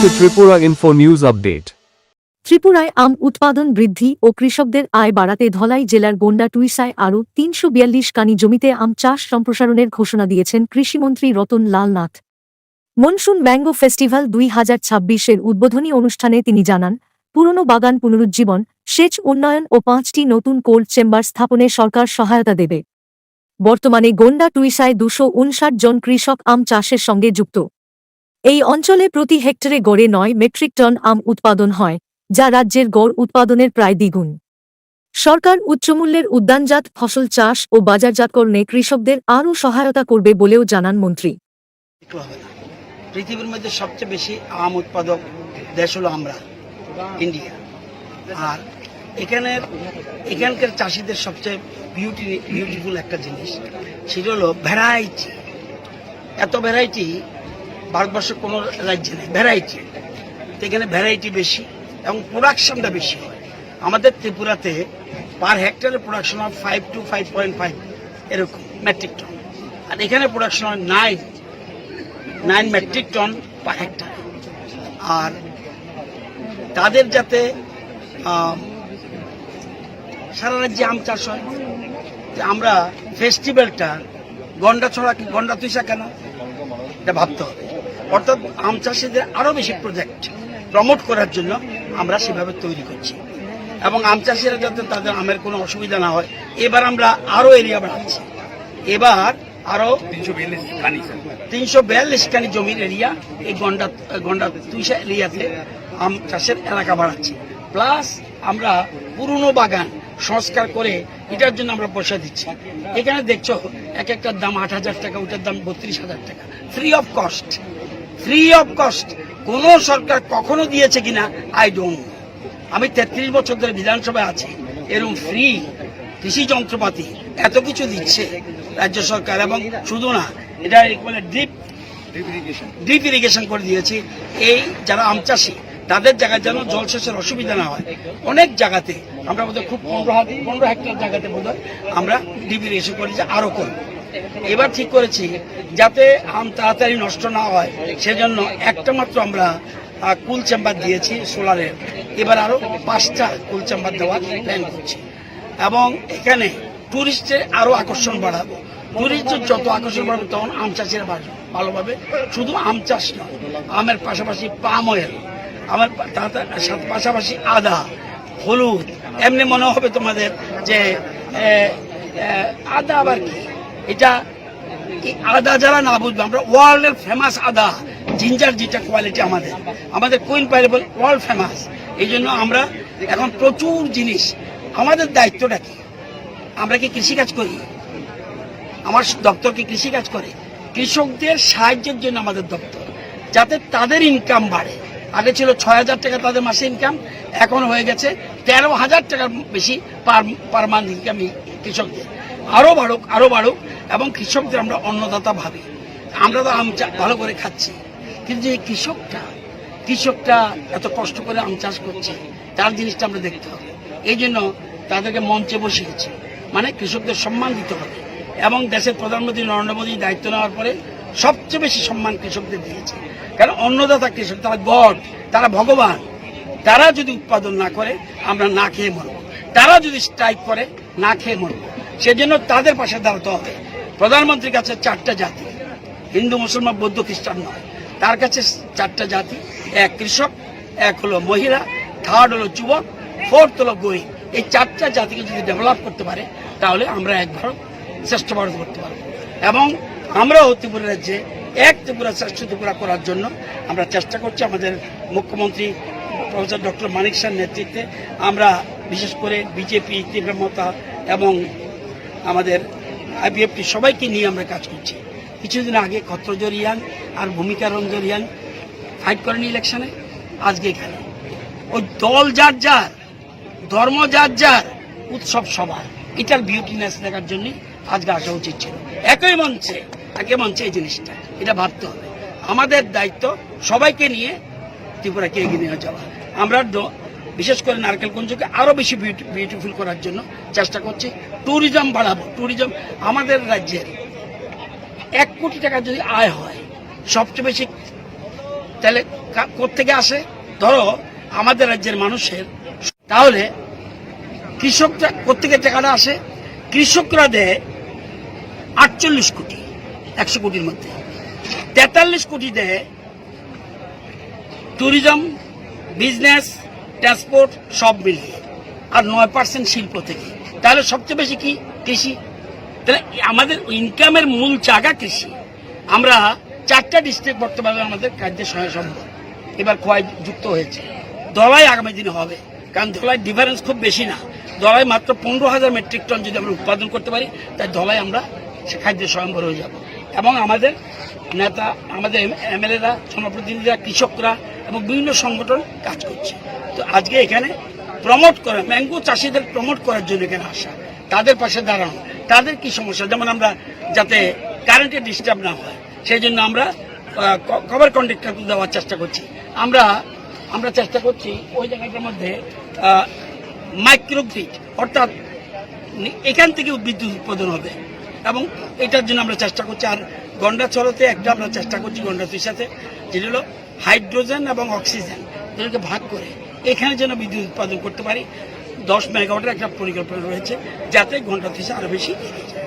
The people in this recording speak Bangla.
to Tripura Info News Update. ত্রিপুরায় আম উৎপাদন বৃদ্ধি ও কৃষকদের আয় বাড়াতে ধলাই জেলার গোন্ডা টুইসায় আরও ৩৪২ কানি জমিতে আম চাষ সম্প্রসারণের ঘোষণা দিয়েছেন কৃষিমন্ত্রী Ratan Lal Nath. Monsoon mango festival ২০২৬-এর উদ্বোধনী অনুষ্ঠানে তিনি জানান, পুরনো বাগান পুনরুজ্জীবন, সেচ উন্নয়ন ও ৫টি নতুন কোল্ড চেম্বার স্থাপনে সরকার সহায়তা দেবে। বর্তমানে গোন্ডা টুইসায় ২৫৯ জন কৃষক আম চাষের সঙ্গে যুক্ত। এই অঞ্চলে প্রতি হেক্টরে গড়ে ৯ মেট্রিক টন আম উৎপাদন হয়, যা রাজ্যের গড় উৎপাদনের প্রায় দ্বিগুণ। সরকার উচ্চমূল্যের উদ্যানজাত ফসল চাষ ও বাজারজাতকরণে কৃষকদের আরও সহায়তা করবে বলেও জানান মন্ত্রী। পৃথিবীর মধ্যে সবচেয়ে বেশি আম উৎপাদক দেশ হলো আমরা, ইন্ডিয়া। আর এখানকার চাষিদের সবচেয়ে বিউটিফুল একটা জিনিস, সেটা হলো ভ্যারাইটি। এত ভ্যারাইটি ভারতবর্ষের কোনো রাজ্যে নেই, ভ্যারাইটি। এখানে ভ্যারাইটি বেশি এবং প্রোডাকশনটা বেশি হয়। আমাদের ত্রিপুরাতে পার হেক্টরের প্রোডাকশন হয় 5 to 5.5 এরকম মেট্রিক টন, আর এখানে প্রোডাকশন হয় 9 মেট্রিক টন পার হেক্টর। আর তাদের যাতে সারা রাজ্যে আম চাষ হয়, আমরা ফেস্টিভ্যালটা গন্ডা ছড়া কি গন্ডা তুইসা কেন, এটা ভাবতে হবে। অর্থাৎ আম চাষিদের আরো বেশি প্রজেক্ট প্রমোট করার জন্য আমরা সেভাবে তৈরি করছি, এবং আম চাষিরা যাতে তাদের আমের কোনো অসুবিধা না হয়, এবার আমরা আরো এরিয়া বাড়াচ্ছি। এবার আরো 342 কানি জমির এরিয়া এই গন্ডা তুইসা এরিয়াতে আম চাষের এলাকা বাড়াচ্ছি। প্লাস আমরা পুরনো বাগান সংস্কার করে এটার জন্য আমরা পয়সা দিচ্ছি। এখানে দেখছো এক একটার দাম 8,000 টাকা, ওটার দাম 32,000 টাকা, ফ্রি অফ কস্ট। কোন সরকার কখনো দিয়েছে কিনা আই ডোন্ট নো। আমি 33 বছর ধরে বিধানসভায় আছি, এরকম ফ্রি কৃষি যন্ত্রপাতি এত কিছু দিচ্ছে রাজ্য সরকার। এবং শুধু না, এটা মানে ড্রিপ ইরিগেশন করে দিয়েছি। এই যারা আম চাষি তাদের জায়গায় যেন জলসেচের অসুবিধা না হয়। অনেক জায়গাতে আমরা বোধহয় খুব 15 হেক্টর জায়গাতে বোধহয় আমরা ড্রিপ ইরিগেশন করেছি, আরো করব। এবার ঠিক করেছি যাতে আম তাড়াতাড়ি নষ্ট না হয়, সেজন্য একটা মাত্র আমরা কুল চেম্বার দিয়েছি সোলারের। এবার আরো 5টা কুল চেম্বার দেওয়ার প্ল্যান করছি, এবং এখানে টুরিস্টের আরো আকর্ষণ বাড়াবো। টুরিস্টের যত আকর্ষণ বাড়বে তখন আম চাষিরা বাড়বে ভালোভাবে। শুধু আম চাষ নয়, আমের পাশাপাশি পাম অয়েল, আমার পাশাপাশি আদা, হলুদ। এমনি মনে হবে তোমাদের যে আদা আবার কি, এটা আদা যারা না বুঝবে, আমরা ওয়ার্ল্ডের ফেমাস আদা জিঞ্জার, যেটা কোয়ালিটি আমাদের কুইন পাইনাপল ওয়ার্ল্ড ফেমাস। এই জন্য আমরা এখন প্রচুর জিনিস। আমাদের দায়িত্বটা কি? আমরা কি কৃষিকাজ করি? আমার দপ্তর কি কৃষিকাজ করে? কৃষকদের সাহায্যের জন্য আমাদের দপ্তর, যাতে তাদের ইনকাম বাড়ে। আগে ছিল 6,000 টাকা তাদের মাসে ইনকাম, এখন হয়ে গেছে 13,000 টাকার বেশি পার মান্থ ইনকাম কৃষকদের। আরো বাড়ুক, এবং কৃষকদের আমরা অন্নদাতা ভাবি। আমরা তো আম ভালো করে খাচ্ছি, কিন্তু এই কৃষকটা এত কষ্ট করে আম চাষ করছে, তার জিনিসটা আমরা দেখতে হবে। এই জন্য তাদেরকে মঞ্চে বসিয়েছি, মানে কৃষকদের সম্মান দিতে হবে। এবং দেশের প্রধানমন্ত্রী নরেন্দ্র মোদী দায়িত্ব নেওয়ার পরে সবচেয়ে বেশি সম্মান কৃষকদের দিয়েছে। কারণ অন্নদাতা কৃষক, তারা গড, তারা ভগবান। তারা যদি উৎপাদন না করে আমরা না খেয়ে মরব, তারা যদি স্ট্রাইক করে না খেয়ে মরব। সেজন্য তাদের পাশে দাঁড়াতে হবে। প্রধানমন্ত্রীর কাছে 4টা জাতি, হিন্দু, মুসলমান, বৌদ্ধ, খ্রিস্টান নয়, তার কাছে 4টা জাতি। এক কৃষক, এক হলো মহিলা, থার্ড হলো যুবক, ফোর্থ হলো গরিব। এই 4টা জাতিকে যদি ডেভেলপ করতে পারে, তাহলে আমরা এক ভারত শ্রেষ্ঠ ভারত করতে পারবো। এবং আমরাও ত্রিপুরা রাজ্যে এক ত্রিপুরা শ্রেষ্ঠ ত্রিপুরা করার জন্য আমরা চেষ্টা করছি। আমাদের মুখ্যমন্ত্রী প্রফেসর ডক্টর মানিক শাহর নেতৃত্বে আমরা বিশেষ করে বিজেপি, তীব্রমতা এবং আমাদের আইপিএফটি সবাইকে নিয়ে আমরা কাজ করছি। কিছুদিন আগে কত্রজোর ইয়াং আর ভূমিকা রঞ্জন ইয়াং ফাইট করেন ইলেকশনে, আজকে এখানে ওই দল যার ধর্ম যার উৎসব সবার, এটার বিউটিনেস দেখার জন্য আজকে আসা উচিত ছিল। একই মঞ্চে এই জিনিসটা, এটা ভাবতে হবে। আমাদের দায়িত্ব সবাইকে নিয়ে ত্রিপুরাকে এগিয়ে নিয়ে যাওয়া। আমরা বিশেষ করে নারকেলগঞ্জকে আরো বেশি বিউটিফুল করার জন্য চেষ্টা করছি। ট্যুরিজম বাড়াবো। ট্যুরিজম আমাদের রাজ্যের 1 কোটি টাকা যদি আয় হয়, সবচেয়ে বেশি তাহলে কোত্থেকে আসে? ধরো আমাদের রাজ্যের মানুষের, তাহলে কৃষকরা কোত্থেকে টাকাটা আসে? কৃষকরা দেয় 48 কোটি 100 কোটির মধ্যে, 43 কোটি দেয় ট্যুরিজম, বিজনেস, ট্রান্সপোর্ট সব মিলিয়ে, আর 9% শিল্প থেকে। তাহলে সবচেয়ে বেশি কি? কৃষি। তাহলে আমাদের ইনকামের মূল জায়গা কৃষি। আমরা 4টা ডিস্ট্রিক্ট বর্তমানে আমাদের কার্যে সহায় সম্ভব, এবার খোয়াই যুক্ত হয়েছে। ধলাই আগামী দিনে হবে, কারণ ধলাই ডিফারেন্স খুব বেশি না। ধলাই মাত্র 15,000 মেট্রিক টন যদি আমরা উৎপাদন করতে পারি, তাই ধলাই আমরা সে খাদ্যে স্বয়ম্বর হয়ে যাব। এবং আমাদের নেতা, আমাদের এমএলএরা, জনপ্রতিনিধিরা, কৃষকরা এবং বিভিন্ন সংগঠন কাজ করছে। তো আজকে এখানে প্রমোট করা, ম্যাঙ্গো চাষিদের প্রমোট করার জন্য এখানে আসা, তাদের পাশে দাঁড়ানো, তাদের কি সমস্যা, যেমন আমরা যাতে কারেন্টের ডিস্টার্ব না হয় সেই জন্য আমরা কভার কন্ডাক্টর দেওয়ার চেষ্টা করছি। আমরা চেষ্টা করছি ওই জায়গাটার মধ্যে মাইক্রোগ্রিড, অর্থাৎ এখান থেকে বিদ্যুৎ উৎপাদন হবে, এবং এটার জন্য আমরা চেষ্টা করছি। আর গন্ডাছড়াতে একটা আমরা চেষ্টা করছি গন্ডাছড়ির সাথে, যেটা হলো হাইড্রোজেন এবং অক্সিজেন যেটাকে ভাগ করে এখানে যেন বিদ্যুৎ উৎপাদন করতে পারি। 10 মেগাওয়াটের একটা পরিকল্পনা রয়েছে, যাতে গন্ডাছড়ি আরো বেশি এগিয়ে যায়।